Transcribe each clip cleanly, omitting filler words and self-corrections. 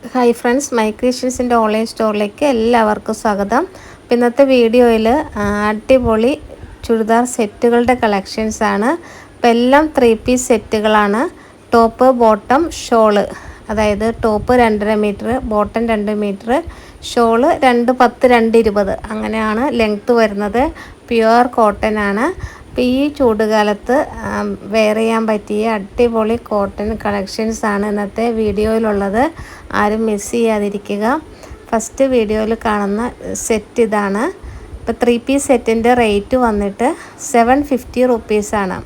Hi friends, my ക്രിയേഷൻസിൻ്റെ online സ്റ്റോറിലേക്ക് എല്ലാവർക്കും സ്വാഗതം. അപ്പോൾ ഇന്നത്തെ വീഡിയോയിൽ അടിപൊളി ചുരിദാർ സെറ്റുകളുടെ കളക്ഷൻസ് ആണ്. അപ്പോൾ എല്ലാം 3 പീസ് സെറ്റുകളാണ്. ടോപ്പ്, ബോട്ടം, ഷോള്, അതായത് top 2.5 metre, bottom 2 metre, shawl 2.10 2.20 അങ്ങനെയാണ് ലെങ്ത്ത് വരുന്നത്. പ്യുവർ കോട്ടൺ ആണ്. അപ്പോൾ ഈ ചൂടുകാലത്ത് വെയർ ചെയ്യാൻ പറ്റിയ അടിപൊളി കോട്ടൺ കളക്ഷൻസ് ആണ് ഇന്നത്തെ വീഡിയോയിലുള്ളത്. ആരും മിസ് ചെയ്യാതിരിക്കുക. ഫസ്റ്റ് വീഡിയോയിൽ കാണുന്ന സെറ്റ് ഇതാണ്. ഇപ്പോൾ 3 പീസ് സെറ്റിൻ്റെ റേറ്റ് വന്നിട്ട് 750 റുപ്പീസാണ്.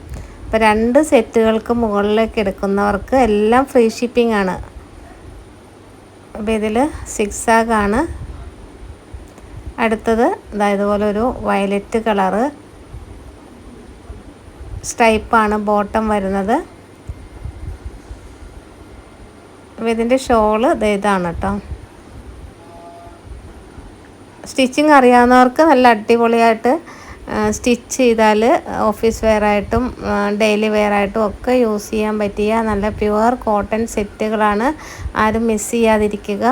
അപ്പോൾ 2 സെറ്റുകൾക്ക് മുകളിലേക്ക് എടുക്കുന്നവർക്ക് എല്ലാം ഫ്രീ ഷിപ്പിംഗ് ആണ്. അപ്പോൾ ഇതിൽ 6 ആഗാണ്. അടുത്തത് ഇതുപോലെ ഒരു വയലറ്റ് കളറ് സ്ട്രൈപ്പാണ് ബോട്ടം വരുന്നത്. അപ്പോൾ ഇതിൻ്റെ ഷോള് ഇതാണ് കേട്ടോ. സ്റ്റിച്ചിങ് അറിയാവുന്നവർക്ക് നല്ല അടിപൊളിയായിട്ട് സ്റ്റിച്ച് ചെയ്താൽ ഓഫീസ് വെയറായിട്ടും ഡെയിലി വെയറായിട്ടും ഒക്കെ യൂസ് ചെയ്യാൻ പറ്റിയ നല്ല പ്യുവർ കോട്ടൺ സെറ്റുകളാണ്. ആരും മിസ് ചെയ്യാതിരിക്കുക.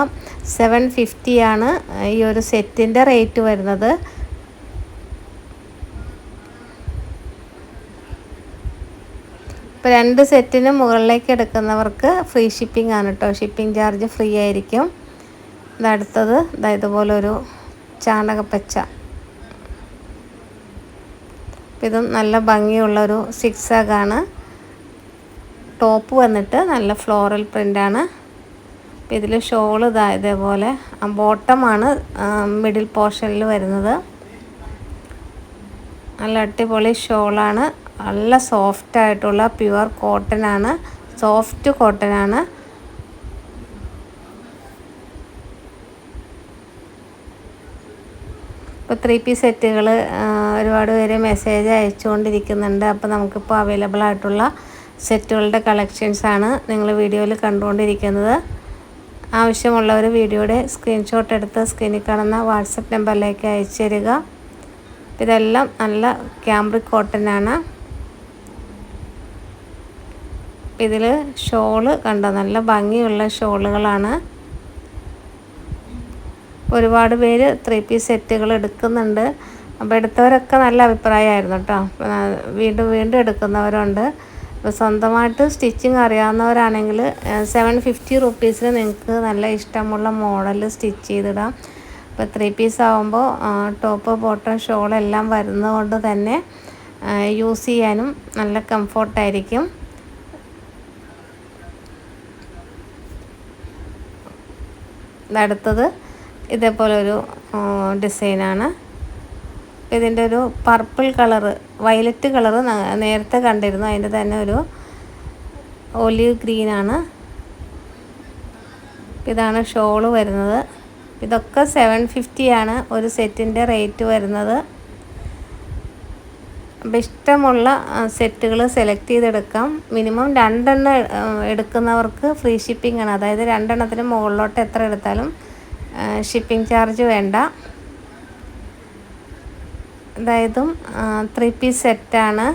750 ആണ് ഈ ഒരു സെറ്റിൻ്റെ റേറ്റ് വരുന്നത്. ഇപ്പോൾ 2 സെറ്റിന് മുകളിലേക്ക് എടുക്കുന്നവർക്ക് ഫ്രീ ഷിപ്പിംഗ് ആണ് കേട്ടോ. ഷിപ്പിംഗ് ചാർജ് ഫ്രീ ആയിരിക്കും. ഇതടുത്തത് ഇതുപോലൊരു ചാണകപ്പച്ച. ഇതും നല്ല ഭംഗിയുള്ളൊരു 6 ആഗാണ്. ടോപ്പ് വന്നിട്ട് നല്ല ഫ്ലോറൽ പ്രിൻ്റാണ്. അപ്പോൾ ഇതിൽ ഷോള് ഇതേപോലെ ബോട്ടമാണ് മിഡിൽ പോർഷനിൽ വരുന്നത്. നല്ല അടിപൊളി ഷോളാണ്. നല്ല സോഫ്റ്റ് ആയിട്ടുള്ള പ്യുവർ കോട്ടൺ ആണ്. സോഫ്റ്റ് കോട്ടൺ ആണ്. ഇപ്പോൾ 3 പീസ് സെറ്റുകൾ ഒരുപാട് പേര് മെസ്സേജ് അയച്ചുകൊണ്ടിരിക്കുന്നുണ്ട്. അപ്പോൾ നമുക്കിപ്പോൾ അവൈലബിൾ ആയിട്ടുള്ള സെറ്റുകളുടെ കളക്ഷൻസാണ് നിങ്ങൾ വീഡിയോയിൽ കണ്ടുകൊണ്ടിരിക്കുന്നത്. ആവശ്യമുള്ളവർ വീഡിയോയുടെ സ്ക്രീൻഷോട്ട് എടുത്ത് സ്ക്രീനിൽ കാണുന്ന വാട്സപ്പ് നമ്പറിലേക്ക് അയച്ചു തരിക. ഇതെല്ലാം നല്ല ക്യാമ്പ്രിക് കോട്ടൺ ആണ്. ഇതിൽ ഷോള് കണ്ടോ, നല്ല ഭംഗിയുള്ള ഷോളുകളാണ്. ഒരുപാട് പേര് 3 പീസ് സെറ്റുകൾ എടുക്കുന്നുണ്ട്. അപ്പോൾ എടുത്തവരൊക്കെ നല്ല അഭിപ്രായമായിരുന്നു കേട്ടോ. വീണ്ടും എടുക്കുന്നവരുണ്ട്. അപ്പോൾ സ്വന്തമായിട്ട് സ്റ്റിച്ചിങ് അറിയാവുന്നവരാണെങ്കിൽ 750 റുപ്പീസിന് നിങ്ങൾക്ക് നല്ല ഇഷ്ടമുള്ള മോഡൽ സ്റ്റിച്ച് ചെയ്തിടാം. ഇപ്പോൾ 3 പീസ് ആകുമ്പോൾ ടോപ്പ്, ബോട്ടം, ഷോളെല്ലാം വരുന്നതുകൊണ്ട് തന്നെ യൂസ് ചെയ്യാനും നല്ല കംഫോർട്ടായിരിക്കും. അടുത്തത് ഇതേപോലൊരു ഡിസൈനാണ്. ഇതിൻ്റെ ഒരു പർപ്പിൾ കളറ്, വയലറ്റ് കളറ് നേരത്തെ കണ്ടിരുന്നു. അതിൻ്റെ തന്നെ ഒരു ഒലിവ് ഗ്രീനാണ്. ഇതാണ് ഷോള് വരുന്നത്. ഇതൊക്കെ 750 ആണ് ഒരു സെറ്റിൻ്റെ റേറ്റ് വരുന്നത്. അപ്പോൾ ഇഷ്ടമുള്ള സെറ്റുകൾ സെലക്ട് ചെയ്തെടുക്കാം. മിനിമം 2 എണ്ണം എടുക്കുന്നവർക്ക് ഫ്രീ ഷിപ്പിംഗ് ആണ്. അതായത് 2 എണ്ണത്തിന് മുകളിലോട്ട് എത്ര എടുത്താലും ഷിപ്പിംഗ് ചാർജ് വേണ്ട. അതായതും 3 പീസ് സെറ്റാണ്.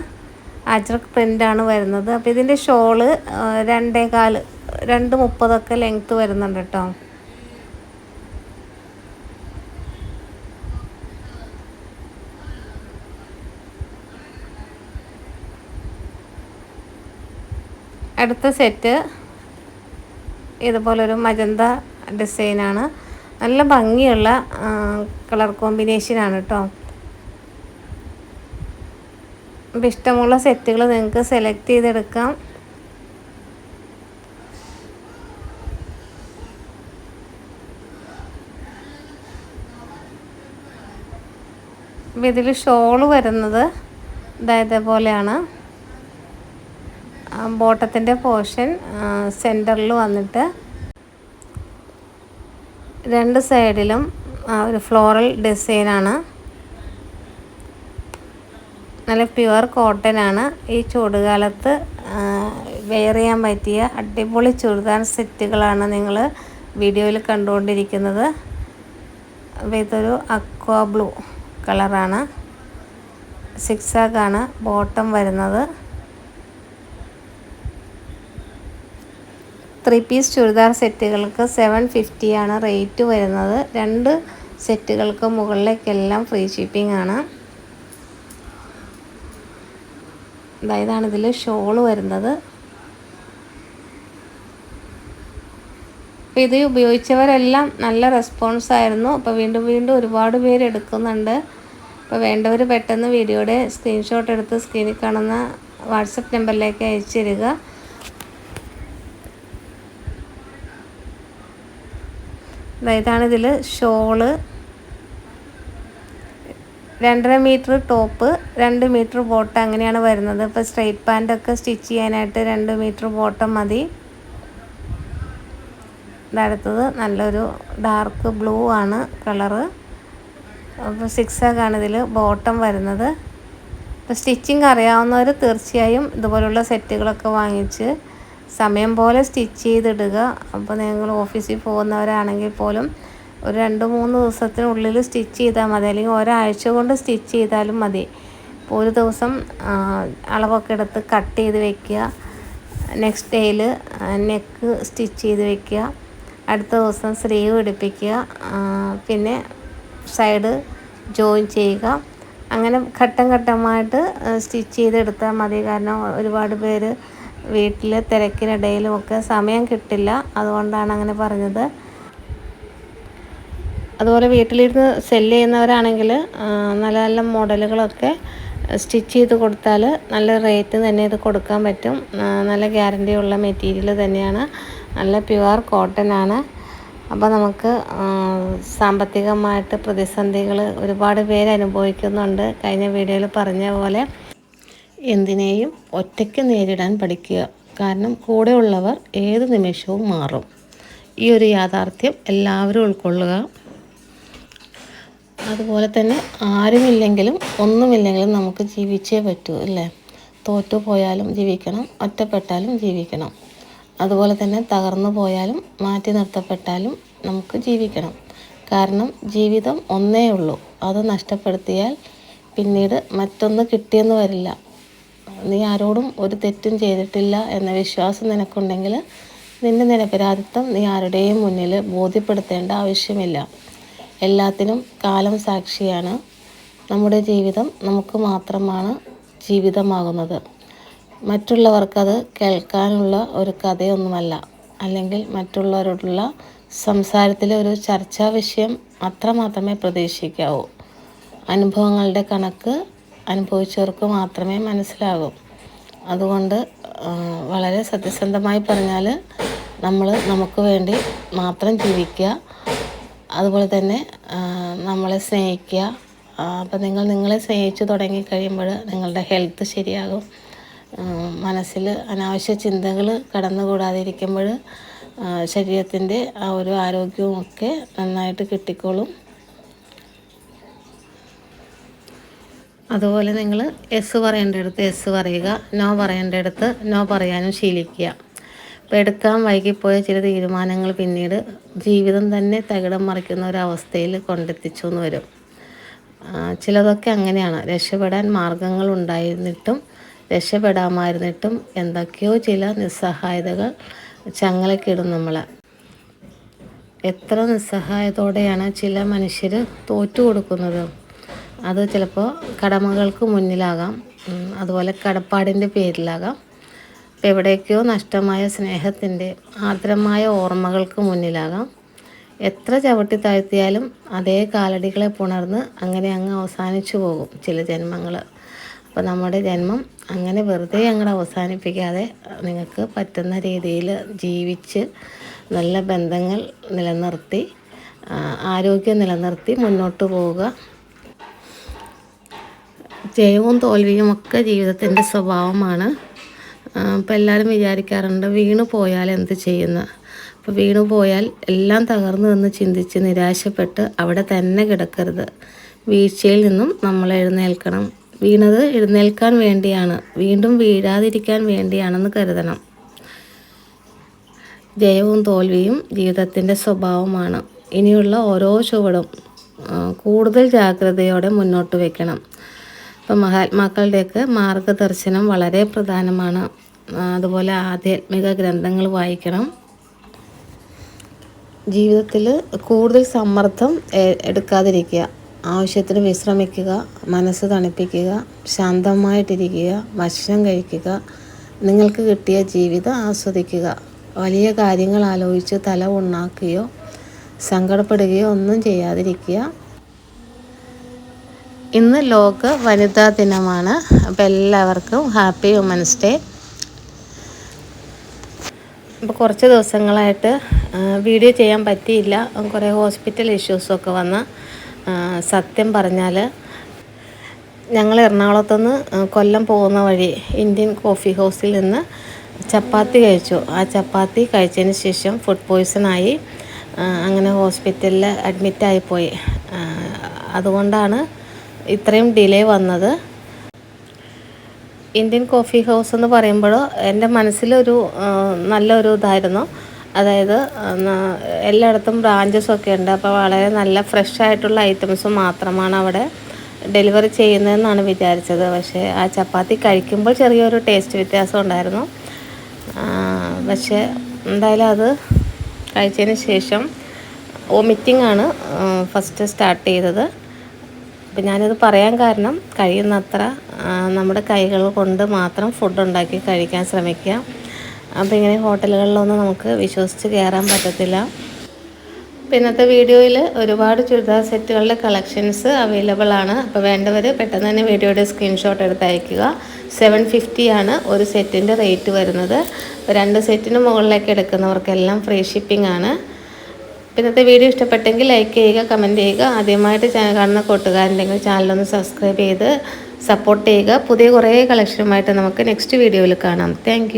അജ്രക് പ്രിൻ്റാണ് വരുന്നത്. അപ്പോൾ ഇതിൻ്റെ ഷോള് 2.25 2.30 ലെങ്ത്ത് വരുന്നുണ്ട് കേട്ടോ. അടുത്ത സെറ്റ് ഇതുപോലൊരു മജന്ത ഡിസൈനാണ്. നല്ല ഭംഗിയുള്ള കളർ കോമ്പിനേഷനാണ് കേട്ടോ. അപ്പോൾ ഇഷ്ടമുള്ള സെറ്റുകൾ നിങ്ങൾക്ക് സെലക്ട് ചെയ്തെടുക്കാം. അപ്പോൾ ഇതിൽ ഷോള് വരുന്നത് ഇതേപോലെയാണ്. ബോട്ടത്തിൻ്റെ പോർഷൻ സെൻറ്ററിൽ വന്നിട്ട് 2 സൈഡിലും ഒരു ഫ്ലോറൽ ഡിസൈനാണ്. നല്ല പ്യുവർ കോട്ടൺ ആണ്. ഈ ചൂടുകാലത്ത് വെയർ ചെയ്യാൻ പറ്റിയ അടിപൊളി ചുരിദാർ സെറ്റുകളാണ് നിങ്ങൾ വീഡിയോയിൽ കണ്ടുകൊണ്ടിരിക്കുന്നത്. അപ്പോൾ ഇതൊരു അക്വാ ബ്ലൂ കളറാണ്. 6 ആഗാണ് ബോട്ടം വരുന്നത്. 3 പീസ് ചുരിദാർ സെറ്റുകൾക്ക് 750 ആണ് റേറ്റ് വരുന്നത്. 2 സെറ്റുകൾക്ക് മുകളിലേക്കെല്ലാം ഫ്രീ ഷിപ്പിംഗ് ആണ്. ഇതാണ് ഇതിൽ ഷോള് വരുന്നത്. അപ്പോൾ ഇത് ഉപയോഗിച്ചവരെല്ലാം നല്ല റെസ്പോൺസ് ആയിരുന്നു. അപ്പോൾ വീണ്ടും ഒരുപാട് പേര് എടുക്കുന്നുണ്ട്. അപ്പോൾ വേണ്ടവർ പെട്ടെന്ന് വീഡിയോയുടെ സ്ക്രീൻഷോട്ട് എടുത്ത് സ്ക്രീനിൽ കാണുന്ന വാട്സപ്പ് നമ്പറിലേക്ക് അയച്ചു തരിക. ഇതാണ് ഇതിൽ shawl. 2.5 metre top, 2 metre bottom അങ്ങനെയാണ് വരുന്നത്. ഇപ്പോൾ സ്ട്രെയിറ്റ് പാൻറ്റൊക്കെ സ്റ്റിച്ച് ചെയ്യാനായിട്ട് 2 മീറ്റർ ബോട്ടം മതി. ഇതടുത്തത് നല്ലൊരു ഡാർക്ക് ബ്ലൂ ആണ് കളറ്. അപ്പോൾ 6 ആണ് ഇതിൽ ബോട്ടം വരുന്നത്. അപ്പോൾ സ്റ്റിച്ചിങ് അറിയാവുന്നവർ തീർച്ചയായും ഇതുപോലുള്ള സെറ്റുകളൊക്കെ വാങ്ങിച്ച് സമയം പോലെ സ്റ്റിച്ച് ചെയ്തിടുക. അപ്പോൾ നിങ്ങൾ ഓഫീസിൽ പോകുന്നവരാണെങ്കിൽ പോലും ഒരു 2-3 ദിവസത്തിനുള്ളിൽ സ്റ്റിച്ച് ചെയ്താൽ മതി, അല്ലെങ്കിൽ ഒരാഴ്ച കൊണ്ട് സ്റ്റിച്ച് ചെയ്താലും മതി. അപ്പോൾ ഒരു ദിവസം അളവൊക്കെ എടുത്ത് കട്ട് ചെയ്ത് വെക്കുക. നെക്സ്റ്റ് ഡേയിൽ നെക്ക് സ്റ്റിച്ച് ചെയ്ത് വെക്കുക. അടുത്ത ദിവസം സ്ലീവ് പിടിപ്പിക്കുക. പിന്നെ സൈഡ് ജോയിൻ ചെയ്യുക. അങ്ങനെ ഘട്ടം ഘട്ടമായിട്ട് സ്റ്റിച്ച് ചെയ്തെടുത്താൽ മതി. കാരണം ഒരുപാട് പേര് വീട്ടിൽ തിരക്കിനിടയിലുമൊക്കെ സമയം കിട്ടില്ല. അതുകൊണ്ടാണ് അങ്ങനെ പറഞ്ഞത്. അതുപോലെ വീട്ടിലിരുന്ന് സെല്ല് ചെയ്യുന്നവരാണെങ്കിൽ നല്ല നല്ല മോഡലുകളൊക്കെ സ്റ്റിച്ച് ചെയ്ത് കൊടുത്താൽ നല്ല റേറ്റ് തന്നെ ഇത് കൊടുക്കാൻ പറ്റും. നല്ല ഗ്യാരണ്ടിയുള്ള മെറ്റീരിയൽ തന്നെയാണ്. നല്ല പ്യുവർ കോട്ടൺ ആണ്. അപ്പോൾ നമുക്ക് സാമ്പത്തികമായിട്ട് പ്രതിസന്ധികൾ ഒരുപാട് പേര് അനുഭവിക്കുന്നുണ്ട്. കഴിഞ്ഞ വീഡിയോയിൽ പറഞ്ഞ പോലെ എന്തിനേയും ഒറ്റയ്ക്ക് നേരിടാൻ പഠിക്കുക. കാരണം കൂടെയുള്ളവർ ഏത് നിമിഷവും മാറും. ഈ ഒരു യാഥാർത്ഥ്യം എല്ലാവരും ഉൾക്കൊള്ളുക. അതുപോലെ തന്നെ ആരുമില്ലെങ്കിലും ഒന്നുമില്ലെങ്കിലും നമുക്ക് ജീവിച്ചേ പറ്റൂ, അല്ലേ? തോറ്റു പോയാലും ജീവിക്കണം, ഒറ്റപ്പെട്ടാലും ജീവിക്കണം. അതുപോലെ തന്നെ തകർന്നു പോയാലും മാറ്റി നിർത്തപ്പെട്ടാലും നമുക്ക് ജീവിക്കണം. കാരണം ജീവിതം ഒന്നേ ഉള്ളൂ. അത് നഷ്ടപ്പെടുത്തിയാൽ പിന്നീട് മറ്റൊന്ന് കിട്ടിയെന്ന് വരില്ല. നീ ആരോടും ഒരു തെറ്റും ചെയ്തിട്ടില്ല എന്ന വിശ്വാസം നിനക്കുണ്ടെങ്കിൽ നിൻ്റെ നിരപരാധിത്വം നീ ആരുടെയും മുന്നിൽ ബോധ്യപ്പെടുത്തേണ്ട ആവശ്യമില്ല. എല്ലാത്തിനും കാലം സാക്ഷിയാണ്. നമ്മുടെ ജീവിതം നമുക്ക് മാത്രമാണ് ജീവിതമാകുന്നത്. മറ്റുള്ളവർക്കത് കേൾക്കാനുള്ള ഒരു കഥയൊന്നുമല്ല, അല്ലെങ്കിൽ മറ്റുള്ളവരോടുള്ള സംസാരത്തിലെ ഒരു ചർച്ചാ വിഷയം മാത്രമേ പ്രതീക്ഷിക്കാവൂ. അനുഭവങ്ങളുടെ കണക്ക് അനുഭവിച്ചവർക്ക് മാത്രമേ മനസ്സിലാകൂ. അതുകൊണ്ട് വളരെ സത്യസന്ധമായി പറഞ്ഞാൽ നമ്മൾ നമുക്ക് വേണ്ടി മാത്രം ജീവിക്കുക. അതുപോലെ തന്നെ നമ്മളെ സ്നേഹിക്കുക. അപ്പോൾ നിങ്ങളെ സ്നേഹിച്ച് തുടങ്ങിക്കഴിയുമ്പോൾ നിങ്ങളുടെ ഹെൽത്ത് ശരിയാകും. മനസ്സിൽ അനാവശ്യ ചിന്തകൾ കടന്നുകൂടാതിരിക്കുമ്പോൾ ശരീരത്തിൻ്റെ ആ ഒരു ആരോഗ്യവും ഒക്കെ നന്നായിട്ട് കിട്ടിക്കോളും. അതുപോലെ നിങ്ങൾ എസ് പറയേണ്ടടുത്ത് എസ് പറയുക, നോ പറയേണ്ടടുത്ത് നോ പറയാനും ശീലിക്കുക. അപ്പോൾ എടുക്കാൻ വൈകിപ്പോയ ചില തീരുമാനങ്ങൾ പിന്നീട് ജീവിതം തന്നെ തകിടം മറിക്കുന്ന ഒരവസ്ഥയിൽ കൊണ്ടെത്തിച്ചു എന്ന് വരും. ചിലതൊക്കെ അങ്ങനെയാണ്. രക്ഷപ്പെടാൻ മാർഗങ്ങൾ ഉണ്ടായിരുന്നിട്ടും രക്ഷപ്പെടാമായിരുന്നിട്ടും എന്തൊക്കെയോ ചില നിസ്സഹായതകൾ ചങ്ങലക്കിടും നമ്മളെ. എത്ര നിസ്സഹായതയോടെയാണ് ചില മനുഷ്യർ തോറ്റു കൊടുക്കുന്നത്. അത് ചിലപ്പോൾ കടമകൾക്ക് മുന്നിലാകാം, അതുപോലെ കടപ്പാടിൻ്റെ പേരിലാകാം. ഇപ്പോൾ എവിടേക്കോ നഷ്ടമായ സ്നേഹത്തിൻ്റെ ആർദ്രമായ ഓർമ്മകൾക്ക് മുന്നിലാകാം. എത്ര ചവിട്ടി താഴ്ത്തിയാലും അതേ കാലടികളെ പുണർന്ന് അങ്ങനെ അങ്ങ് അവസാനിച്ചു പോകും ചില ജന്മങ്ങൾ. അപ്പോൾ നമ്മുടെ ജന്മം അങ്ങനെ വെറുതെ അങ്ങോട്ട് അവസാനിപ്പിക്കാതെ നിങ്ങൾക്ക് പറ്റുന്ന രീതിയിൽ ജീവിച്ച് നല്ല ബന്ധങ്ങൾ നിലനിർത്തി ആരോഗ്യം നിലനിർത്തി മുന്നോട്ട് പോവുക. ജയവും തോൽവിയും ഒക്കെ ജീവിതത്തിൻ്റെ സ്വഭാവമാണ്. ഇപ്പോൾ എല്ലാവരും വിചാരിക്കാറുണ്ട് വീണു പോയാൽ എന്ത് ചെയ്യുന്നു. അപ്പോൾ വീണു പോയാൽ എല്ലാം തകർന്നു എന്ന് ചിന്തിച്ച് നിരാശപ്പെട്ട് അവിടെ തന്നെ കിടക്കരുത്. വീഴ്ചയിൽ നിന്നും നമ്മൾ എഴുന്നേൽക്കണം. വീണത് എഴുന്നേൽക്കാൻ വേണ്ടിയാണ്, വീണ്ടും വീഴാതിരിക്കാൻ വേണ്ടിയാണെന്ന് കരുതണം. ജയവും തോൽവിയും ജീവിതത്തിൻ്റെ സ്വഭാവമാണ്. ഇനിയുള്ള ഓരോ ചുവടും കൂടുതൽ ജാഗ്രതയോടെ മുന്നോട്ട് വയ്ക്കണം. ഇപ്പം മഹാത്മാക്കളുടെയൊക്കെ മാർഗദർശനം വളരെ പ്രധാനമാണ്. അതുപോലെ ആധ്യാത്മിക ഗ്രന്ഥങ്ങൾ വായിക്കണം. ജീവിതത്തിൽ കൂടുതൽ സമ്മർദ്ദം എടുക്കാതിരിക്കുക, ആവശ്യത്തിന് വിശ്രമിക്കുക, മനസ്സ് തണുപ്പിക്കുക, ശാന്തമായിട്ടിരിക്കുക, ഭക്ഷണം കഴിക്കുക, നിങ്ങൾക്ക് കിട്ടിയ ജീവിതം ആസ്വദിക്കുക. വലിയ കാര്യങ്ങൾ ആലോചിച്ച് തല ഉണ്ണാക്കുകയോ സങ്കടപ്പെടുകയോ ഒന്നും ചെയ്യാതിരിക്കുക. ഇന്ന് ലോക വനിതാ ദിനമാണ്. അപ്പോൾ എല്ലാവർക്കും ഹാപ്പി വുമൻസ് ഡേ. ഇപ്പോൾ കുറച്ച് ദിവസങ്ങളായിട്ട് വീഡിയോ ചെയ്യാൻ പറ്റിയില്ല. കുറേ ഹോസ്പിറ്റൽ ഇഷ്യൂസൊക്കെ വന്ന്. സത്യം പറഞ്ഞാൽ ഞങ്ങൾ എറണാകുളത്തുനിന്ന് കൊല്ലം പോകുന്ന വഴി ഇന്ത്യൻ കോഫി ഹൗസിൽ നിന്ന് ചപ്പാത്തി കഴിച്ചു. ആ ചപ്പാത്തി കഴിച്ചതിന് ശേഷം ഫുഡ് പോയ്സണായി. അങ്ങനെ ഹോസ്പിറ്റലിൽ അഡ്മിറ്റായിപ്പോയി. അതുകൊണ്ടാണ് ഇത്രയും ഡിലേ വന്നത്. ഇന്ത്യൻ കോഫി ഹൗസ് എന്ന് പറയുമ്പോൾ എൻ്റെ മനസ്സിലൊരു നല്ലൊരു ഇതായിരുന്നു. അതായത് എല്ലായിടത്തും ബ്രാഞ്ചസൊക്കെ ഉണ്ട്. അപ്പോൾ വളരെ നല്ല ഫ്രഷ് ആയിട്ടുള്ള ഐറ്റംസ് മാത്രമാണ് അവിടെ ഡെലിവറി ചെയ്യുന്നതെന്നാണ് വിചാരിച്ചത്. പക്ഷേ ആ ചപ്പാത്തി കഴിക്കുമ്പോൾ ചെറിയൊരു ടേസ്റ്റ് വ്യത്യാസം ഉണ്ടായിരുന്നു. പക്ഷേ എന്തായാലും അത് കഴിച്ചതിന് ശേഷം വോമിറ്റിംഗ് ആണ് ഫസ്റ്റ് സ്റ്റാർട്ട് ചെയ്തത്. അപ്പോൾ ഞാനിത് പറയാൻ കാരണം കഴിയുന്നത്ര നമ്മുടെ കൈകൾ കൊണ്ട് മാത്രം ഫുഡ് ഉണ്ടാക്കി കഴിക്കാൻ ശ്രമിക്കുക. അപ്പോൾ ഇങ്ങനെ ഹോട്ടലുകളിലൊന്നും നമുക്ക് വിശ്വസിച്ച് കയറാൻ പറ്റത്തില്ല. ഇന്നത്തെ വീഡിയോയിൽ ഒരുപാട് ചുരിദാർ സെറ്റുകളുടെ കളക്ഷൻസ് അവൈലബിൾ ആണ്. അപ്പോൾ വേണ്ടവർ പെട്ടെന്ന് തന്നെ വീഡിയോയുടെ സ്ക്രീൻഷോട്ട് എടുത്ത് അയയ്ക്കുക. 750 ആണ് ഒരു സെറ്റിൻ്റെ റേറ്റ് വരുന്നത്. 2 സെറ്റിന് മുകളിലേക്ക് എടുക്കുന്നവർക്കെല്ലാം ഫ്രീ ഷിപ്പിംഗ് ആണ്. ഇന്നത്തെ വീഡിയോ ഇഷ്ടപ്പെട്ടെങ്കിൽ ലൈക്ക് ചെയ്യുക, കമൻറ്റ് ചെയ്യുക. ആദ്യമായിട്ട് ചാനൽ കാണുന്ന കൂട്ടുകാരുണ്ടെങ്കിൽ ചാനലൊന്ന് സബ്സ്ക്രൈബ് ചെയ്ത് സപ്പോർട്ട് ചെയ്യുക. പുതിയ കുറേ കളക്ഷനുമായിട്ട് നമുക്ക് നെക്സ്റ്റ് വീഡിയോയിൽ കാണാം. താങ്ക്